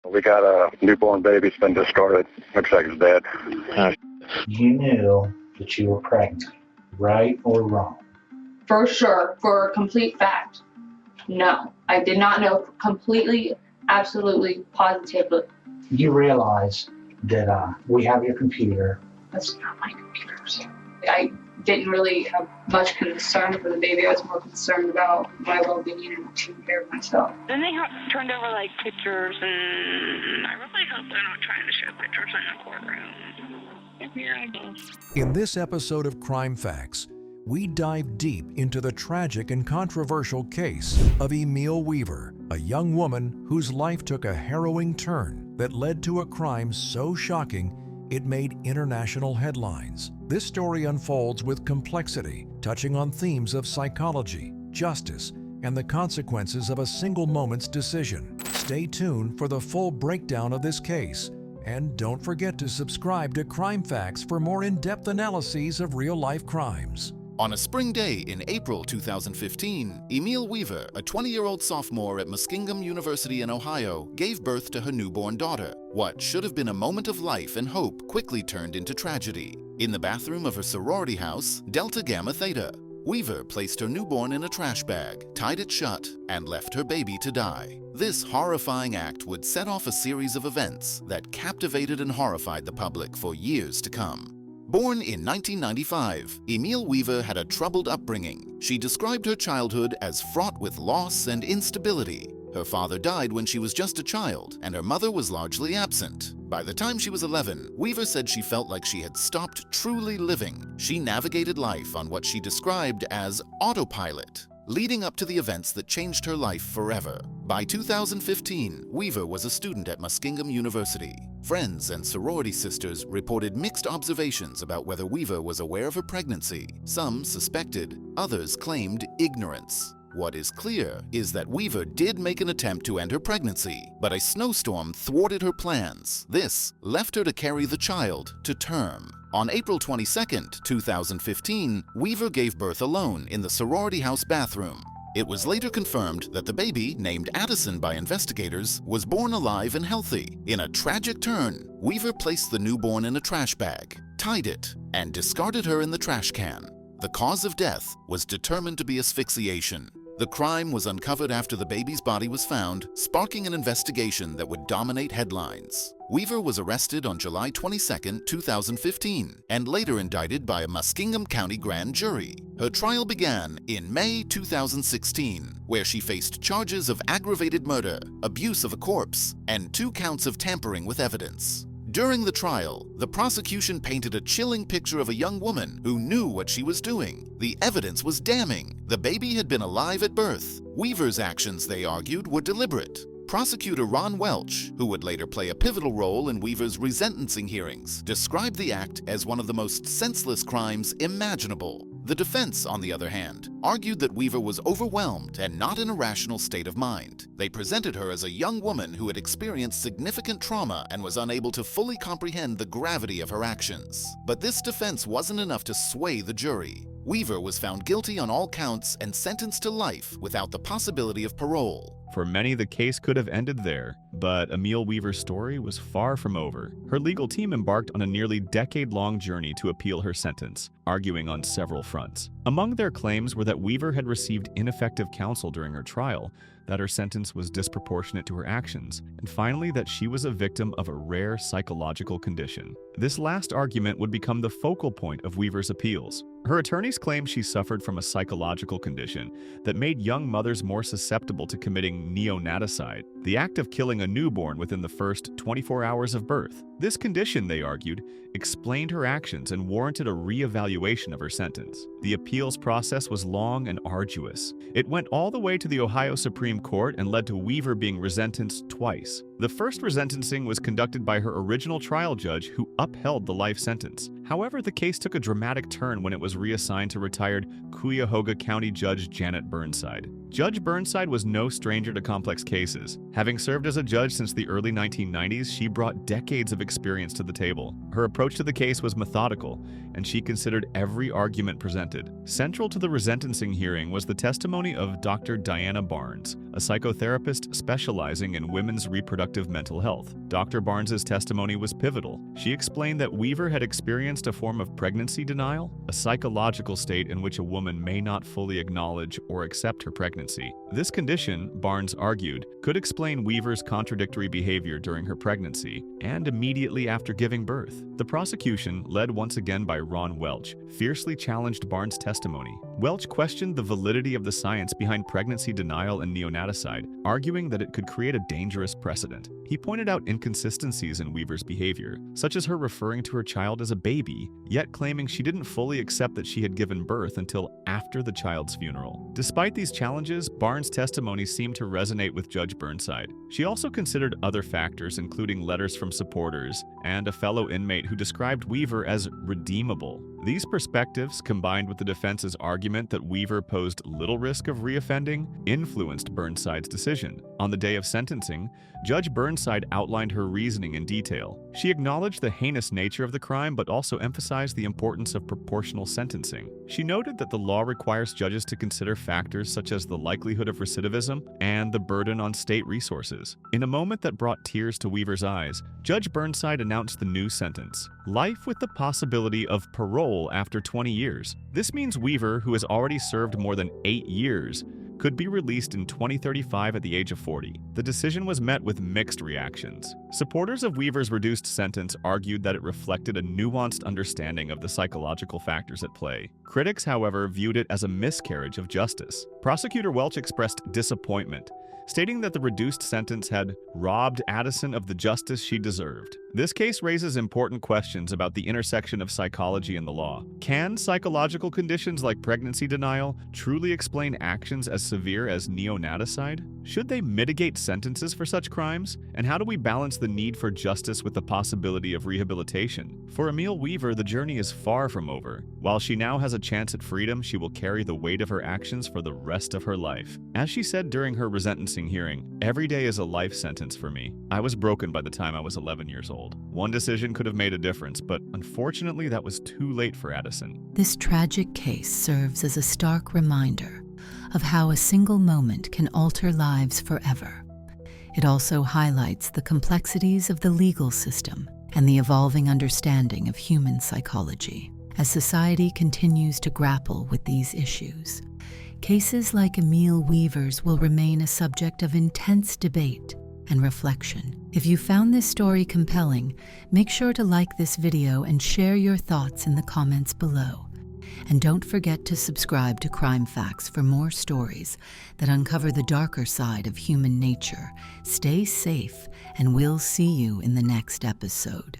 We got a newborn baby. It's been discarded. Looks like it's dead. You knew that you were pregnant, right or wrong? For sure, for a complete fact, no. I did not know completely, absolutely, positively. You realize that we have your computer. That's not my computer. I didn't really have much concern for the baby. I was more concerned about my well-being and taking care of myself. Then they turned over like pictures, and I really hope they're not trying to show pictures in the courtroom. And here I go. In this episode of Crime Facts, we dive deep into the tragic and controversial case of Emil Weaver, a young woman whose life took a harrowing turn that led to a crime so shocking it made international headlines. This story unfolds with complexity, touching on themes of psychology, justice, and the consequences of a single moment's decision. Stay tuned for the full breakdown of this case, and don't forget to subscribe to Crime Facts for more in-depth analyses of real-life crimes. On a spring day in April 2015, Emil Weaver, a 20-year-old sophomore at Muskingum University in Ohio, gave birth to her newborn daughter. What should have been a moment of life and hope quickly turned into tragedy. In the bathroom of her sorority house, Delta Gamma Theta, Weaver placed her newborn in a trash bag, tied it shut, and left her baby to die. This horrifying act would set off a series of events that captivated and horrified the public for years to come. Born in 1995, Emil Weaver had a troubled upbringing. She described her childhood as fraught with loss and instability. Her father died when she was just a child, and her mother was largely absent. By the time she was 11, Weaver said she felt like she had stopped truly living. She navigated life on what she described as autopilot, leading up to the events that changed her life forever. By 2015, Weaver was a student at Muskingum University. Friends and sorority sisters reported mixed observations about whether Weaver was aware of her pregnancy. Some suspected, others claimed ignorance. What is clear is that Weaver did make an attempt to end her pregnancy, but a snowstorm thwarted her plans. This left her to carry the child to term. On April 22, 2015, Weaver gave birth alone in the sorority house bathroom. It was later confirmed that the baby, named Addison by investigators, was born alive and healthy. In a tragic turn, Weaver placed the newborn in a trash bag, tied it, and discarded her in the trash can. The cause of death was determined to be asphyxiation. The crime was uncovered after the baby's body was found, sparking an investigation that would dominate headlines. Weaver was arrested on July 22, 2015, and later indicted by a Muskingum County grand jury. Her trial began in May 2016, where she faced charges of aggravated murder, abuse of a corpse, and 2 counts of tampering with evidence. During the trial, the prosecution painted a chilling picture of a young woman who knew what she was doing. The evidence was damning. The baby had been alive at birth. Weaver's actions, they argued, were deliberate. Prosecutor Ron Welch, who would later play a pivotal role in Weaver's resentencing hearings, described the act as one of the most senseless crimes imaginable. The defense, on the other hand, argued that Weaver was overwhelmed and not in a rational state of mind. They presented her as a young woman who had experienced significant trauma and was unable to fully comprehend the gravity of her actions. But this defense wasn't enough to sway the jury. Weaver was found guilty on all counts and sentenced to life without the possibility of parole. For many, the case could have ended there, but Emil Weaver's story was far from over. Her legal team embarked on a nearly decade-long journey to appeal her sentence, arguing on several fronts. Among their claims were that Weaver had received ineffective counsel during her trial, that her sentence was disproportionate to her actions, and finally that she was a victim of a rare psychological condition. This last argument would become the focal point of Weaver's appeals. Her attorneys claimed she suffered from a psychological condition that made young mothers more susceptible to committing neonaticide, the act of killing a newborn within the first 24 hours of birth. This condition, they argued, explained her actions and warranted a re-evaluation of her sentence. The appeals process was long and arduous. It went all the way to the Ohio Supreme Court and led to Weaver being resentenced twice. The first resentencing was conducted by her original trial judge, who upheld the life sentence. However, the case took a dramatic turn when it was reassigned to retired Cuyahoga County Judge Janet Burnside. Judge Burnside was no stranger to complex cases. Having served as a judge since the early 1990s, she brought decades of experience to the table. Her approach to the case was methodical, and she considered every argument presented. Central to the resentencing hearing was the testimony of Dr. Diana Barnes, a psychotherapist specializing in women's reproductive mental health. Dr. Barnes's testimony was pivotal. She explained that Weaver had experienced a form of pregnancy denial, a psychological state in which a woman may not fully acknowledge or accept her pregnancy. This condition, Barnes argued, could explain Weaver's contradictory behavior during her pregnancy and immediately after giving birth. The prosecution, led once again by Ron Welch, fiercely challenged Barnes' testimony. Welch questioned the validity of the science behind pregnancy denial and neonaticide, arguing that it could create a dangerous precedent. He pointed out inconsistencies in Weaver's behavior, such as her referring to her child as a baby, yet claiming she didn't fully accept that she had given birth until after the child's funeral. Despite these challenges, Barnes' testimony seemed to resonate with Judge Burnside. She also considered other factors, including letters from supporters and a fellow inmate who described Weaver as redeemable. These perspectives, combined with the defense's argument that Weaver posed little risk of reoffending, influenced Burnside's decision. On the day of sentencing, Judge Burnside outlined her reasoning in detail. She acknowledged the heinous nature of the crime but also emphasized the importance of proportional sentencing. She noted that the law requires judges to consider factors such as the likelihood of recidivism and the burden on state resources. In a moment that brought tears to Weaver's eyes, Judge Burnside announced the new sentence: life with the possibility of parole after 20 years. This means Weaver, who has already served more than 8 years, could be released in 2035 at the age of 40. The decision was met with mixed reactions. Supporters of Weaver's reduced sentence argued that it reflected a nuanced understanding of the psychological factors at play. Critics, however, viewed it as a miscarriage of justice. Prosecutor Welch expressed disappointment, stating that the reduced sentence had robbed Addison of the justice she deserved. This case raises important questions about the intersection of psychology and the law. Can psychological conditions like pregnancy denial truly explain actions as severe as neonaticide? Should they mitigate sentences for such crimes? And how do we balance the need for justice with the possibility of rehabilitation? For Emil Weaver, the journey is far from over. While she now has a chance at freedom, she will carry the weight of her actions for the rest of her life. As she said during her resentencing hearing, "Every day is a life sentence for me. I was broken by the time I was 11 years old. One decision could have made a difference, but unfortunately that was too late for Addison." This tragic case serves as a stark reminder of how a single moment can alter lives forever. It also highlights the complexities of the legal system and the evolving understanding of human psychology. As society continues to grapple with these issues, cases like Emil Weaver's will remain a subject of intense debate and reflection. If you found this story compelling, make sure to like this video and share your thoughts in the comments below. And don't forget to subscribe to Crime Facts for more stories that uncover the darker side of human nature. Stay safe, and we'll see you in the next episode.